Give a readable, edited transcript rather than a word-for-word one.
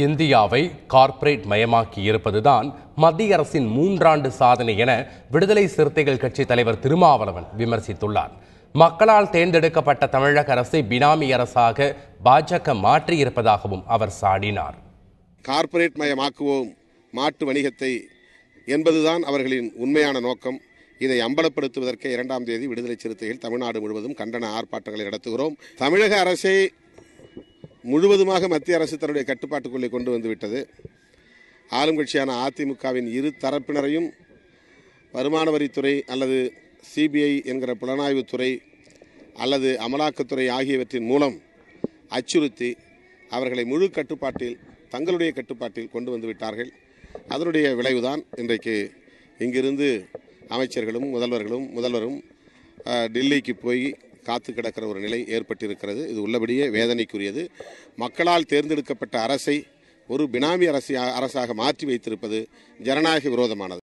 இந்தியாவை கார்ப்பரேட் மயமாக்கி இருப்பதுதான் மத்திய அரசின் 3 ஆண்டு சாதனை என விடுதலை சிறுத்தைகள் கட்சி தலைவர் திருமாவளவன் விமர்சித்துள்ளார். மக்களால் தேர்ந்தெடுக்கப்பட்ட தமிழக அரசை பினாமி அரசாக பாஜக மாற்றியிருப்பதாகவும் அவர் சாடினார். கார்ப்பரேட் மயமாக்குவோம் மாட்டு வணிகத்தை என்பதுதான் அவர்களின் உண்மையான நோக்கம். இதை அம்பலப்படுத்துவதற்கு 2ஆம் தேதி விடுதலை சிறுத்தைகள் தமிழ்நாடு முழுவதும் கண்டன ஆர்ப்பாட்டங்களை நடத்துகிறோம். தமிழக அரசை முழுவதுமாக மத்திய அரசு தன்னுடைய கட்டுப்பாட்டுக்குள்ளே கொண்டு வந்துவிட்டது. ஆளும் கட்சியான அதிமுகவின் இரு தரப்பினரையும் வருமான வரித்துறை அல்லது சிபிஐ என்கிற புலனாய்வுத்துறை அல்லது அமலாக்கத்துறை ஆகியவற்றின் மூலம் அச்சுறுத்தி அவர்களை முழு கட்டுப்பாட்டில் தங்களுடைய கட்டுப்பாட்டில் கொண்டு வந்து விட்டார்கள். அதனுடைய விளைவுதான் இன்றைக்கு இங்கிருந்து அமைச்சர்களும் முதல்வரும் டெல்லிக்கு போய் காத்து கிடக்கிற ஒரு நிலை ஏற்பட்டிருக்கிறது. இது உள்ளபடியே வேதனைக்குரியது. மக்களால் தேர்ந்தெடுக்கப்பட்ட அரசை ஒரு பினாமி அரசாக மாற்றி வைத்திருப்பது ஜனநாயக விரோதமானது.